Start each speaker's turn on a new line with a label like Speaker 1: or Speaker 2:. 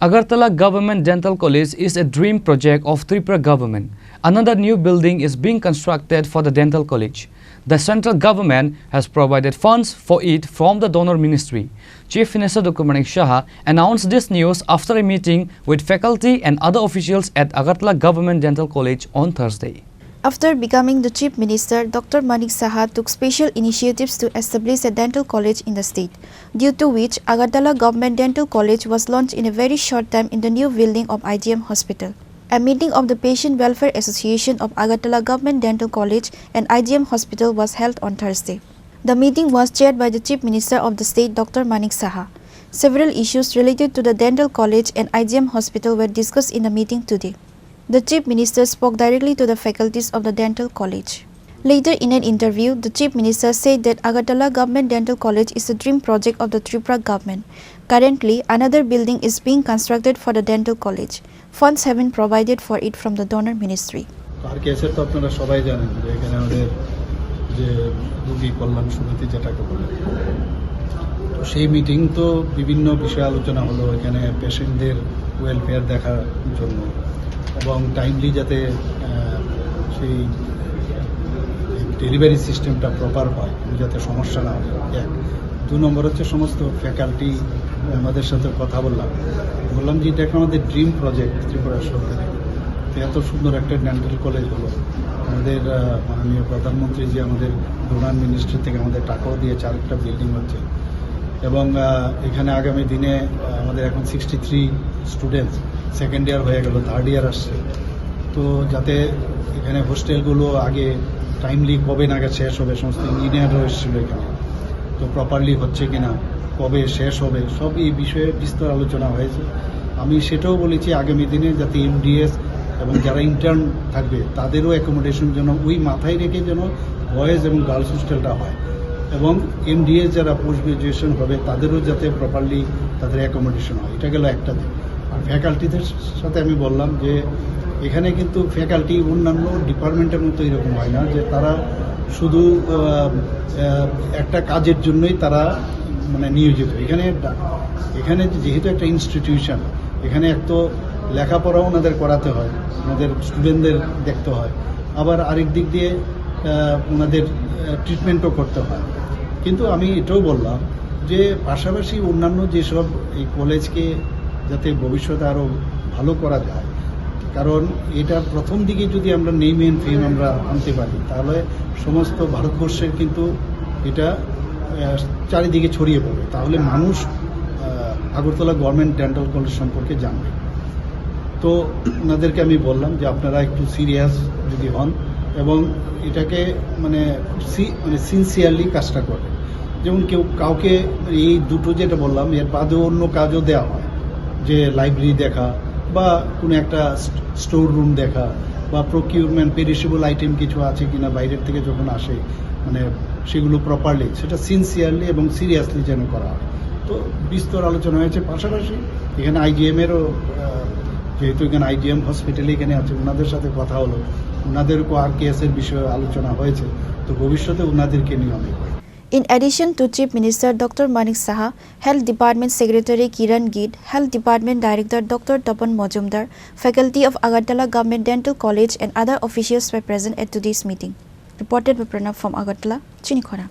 Speaker 1: Agartala Government Dental College is a dream project of Tripura government. Another new building is being constructed for the dental college. The central government has provided funds for it from the donor ministry. Chief Minister Dr. Manik Saha announced this news after a meeting with faculty and other officials at Agartala Government Dental College on Thursday.
Speaker 2: After becoming the Chief Minister, Dr. Manik Saha took special initiatives to establish a dental college in the state, due to which Agartala Government Dental College was launched in a very short time in the new building of IGM Hospital. A meeting of the Patient Welfare Association of Agartala Government Dental College and IGM Hospital was held on Thursday. The meeting was chaired by the Chief Minister of the state, Dr. Manik Saha. Several issues related to the dental college and IGM Hospital were discussed in the meeting today. The Chief Minister spoke directly to the faculties of the dental college. Later in an interview, the Chief Minister said that Agartala Government Dental College is a dream project of the Tripura government. Currently, another building is being constructed for the dental college. Funds have been provided for it from the donor ministry.
Speaker 3: সেই meeting তো বিভিন্ন বিষয়ে আলোচনা হলো এখানে পেশেন্টদের welfare দেখার জন্য এবং টাইমলি যাতে সেই ডেলিভারি সিস্টেমটা প্রপার হয় যাতে সমস্যা না হয় এক দু নম্বর হচ্ছে সমস্ত ফ্যাকাল্টি আমাদের সাথে কথা বললাম যে এটা একটা আমাদের ড্রিম প্রজেক্ট ত্রিপুরা সরকারের এত সুন্দর একটা ডেন্টাল কলেজ হলো আমাদের মাননীয় প্রধানমন্ত্রী যে আমাদের ডোনার মিনিস্ট্রি থেকে আমাদের টাকাও দিয়েছে আরেকটা বিল্ডিং হচ্ছে এবং এখানে আগামী দিনে আমাদের এখন 63 স্টুডেন্টস সেকেন্ড ইয়ার হয়ে গেল থার্ড ইয়ার আসছে তো যাতে এখানে হোস্টেলগুলো আগে টাইমলি কবে নাগাদ শেষ হবে সমস্ত ইঞ্জিনিয়ারও এসেছিল এখানে তো প্রপারলি হচ্ছে কিনা কবে শেষ হবে সব এই বিষয়ে বিস্তর আলোচনা হয়েছে আমি সেটাও বলেছি আগামী দিনে যাতে এমডিএস এবং যারা ইন্টার্ন থাকবে তাদেরও অ্যাকোমোডেশন যেন ওই মাথায় রেখে যেন বয়েজ এবং গার্লস হোস্টেলটা হয় এবং এমডিএস যারা পোস্ট গ্রাজুয়েশন হবে তাদেরও যাতে প্রপারলি তাদের অ্যাকোমোডেশন হয় এটা গেল একটা দিক আর ফ্যাকাল্টিদের সাথে আমি বললাম যে এখানে কিন্তু ফ্যাকাল্টি অন্যান্য ডিপার্টমেন্টের মতো এরকম হয় না যে তারা শুধু একটা কাজের জন্যই তারা মানে নিয়োজিত এখানে যেহেতু একটা ইনস্টিটিউশন এখানে এক তো লেখাপড়াও ওনাদের করাতে হয় ওনাদের স্টুডেন্টদের দেখতে হয় আবার আরেক দিক দিয়ে ওনাদের ট্রিটমেন্টও করতে হয় কিন্তু আমি এটাও বললাম যে পাশাপাশি অন্যান্য যেসব এই কলেজকে যাতে ভবিষ্যতে আরও ভালো করা যায় কারণ এটা প্রথম দিকে যদি আমরা নেম এন্ড ফেম আমরা আনতে পারি তাহলে সমস্ত ভারতবর্ষের কিন্তু এটা চারিদিকে ছড়িয়ে পড়বে তাহলে মানুষ আগরতলা গভর্নমেন্ট ডেন্টাল কলেজ সম্পর্কে জানবে তো ওনাদেরকে আমি বললাম যে আপনারা একটু সিরিয়াস যদি হন এবং এটাকে মানে সিনসিয়ারলি কাজটা করবেন যেমন কাউকে এই দুটো যেটা বললাম এর বাদেও অন্য কাজও দেওয়া হয় যে লাইব্রেরি দেখা বা কোনো একটা স্টোর রুম দেখা বা প্রকিউরমেন্ট পেরিশেবল আইটেম কিছু আছে কিনা বাইরের থেকে যখন আসে মানে সেগুলো প্রপারলি সেটা সিনসিয়ারলি এবং সিরিয়াসলি যেন করা হয় তো বিস্তর আলোচনা হয়েছে পাশাপাশি এখানে আইজিএমেরও যেহেতু এখানে আইজিএম হসপিটালে এখানে আছে ওনাদের সাথে কথা হলো ওনাদেরকেও আর কেসের বিষয়ে আলোচনা হয়েছে তো ভবিষ্যতে ওনাদেরকে নিয়ে অনেক
Speaker 2: In addition to Chief Minister Dr. Manik Saha, Health Department Secretary Kiran Gid, Health Department Director Dr. Tapan Majumdar, faculty of Agartala Government Dental College and other officials were present at today's meeting. Reported by Pranav from Agartala, Chinikhora.